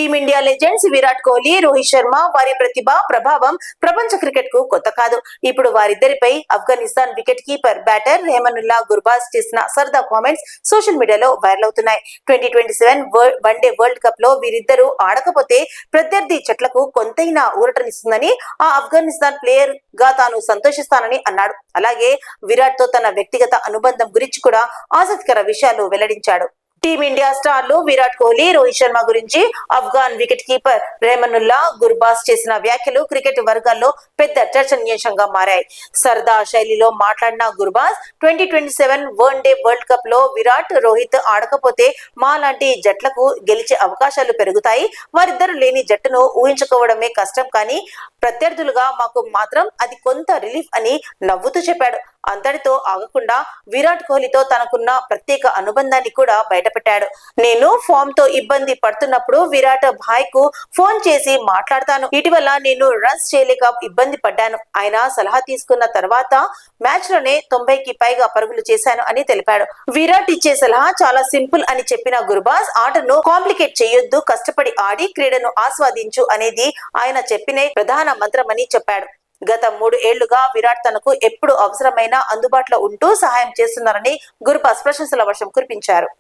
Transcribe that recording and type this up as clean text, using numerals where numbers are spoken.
Team India legends Virat Kohli, Rohit Sharma వారి ప్రతిభ ప్రభావం ప్రపంచ క్రికెట్ కు కొత్త కాదు. ఇప్పుడు వారిద్దరిపై Afghanistan wicket keeper batter Rahmanullah Gurbaz చేసిన సరదా కామెంట్స్ సోషల్ మీడియాలో వైరల్ అవుతున్నాయి. 2027 వన్డే వరల్డ్ కప్ లో వీరిద్దరూ ఆడకపోతే ప్రత్యర్థి జట్లకు కొంతైనా ఊరటనిస్తుందని, ఆ ఆఫ్ఘనిస్తాన్ ప్లేయర్ గా తాను సంతోషిస్తానని అన్నాడు. అలాగే విరాట్ తో తన వ్యక్తిగత అనుబంధం గురించి కూడా ఆసక్తికర విషయాలు వెల్లడించాడు. టీమిండియా స్టార్లు విరాట్ కోహ్లీ, రోహిత్ శర్మ గురించి ఆఫ్ఘాన్ వికెట్ కీపర్ రెహమానుల్లా గుర్బాజ్ చేసిన వ్యాఖ్యలు క్రికెట్ వర్గాల్లో పెద్ద చర్చనీయాంశంగా మారాయి. సరదా శైలిలో మాట్లాడిన గుర్బాజ్ 2027 వన్డే వరల్డ్ కప్ లో విరాట్, రోహిత్ ఆడకపోతే మా లాంటి జట్లకు గెలిచే అవకాశాలు పెరుగుతాయి. వారిద్దరు లేని జట్టును ఊహించుకోవడమే కష్టం, కానీ ప్రత్యర్థులుగా మాకు మాత్రం అది కొంత రిలీఫ్ అని నవ్వుతూ చెప్పాడు. అంతటితో ఆగకుండా విరాట్ కోహ్లీతో తనకున్న ప్రత్యేక అనుబంధాన్ని కూడా బయటపెట్టాడు. నేను ఫామ్ తో ఇబ్బంది పడుతున్నప్పుడు విరాట్ భాయ్ కు ఫోన్ చేసి మాట్లాడతాను. ఇటీవల నేను రన్స్ చేయలేక ఇబ్బంది పడ్డాను. ఆయన సలహా తీసుకున్న తర్వాత మ్యాచ్ లోనే 90కి పైగా పరుగులు చేశాను అని తెలిపాడు. విరాట్ ఇచ్చే సలహా చాలా సింపుల్ అని చెప్పిన గుర్బాజ్, ఆటను కాంప్లికేట్ చేయొద్దు, కష్టపడి ఆడి క్రీడను ఆస్వాదించు అనేది ఆయన చెప్పిన ప్రధాన మంత్రమని చెప్పాడు. గత 3 ఏళ్లుగా విరాట్ తనకు ఎప్పుడు అవసరమైనా అందుబాటులో ఉంటూ సహాయం చేస్తున్నారని గుర్బాజ్ ప్రశంసల వర్షం కురిపించారు.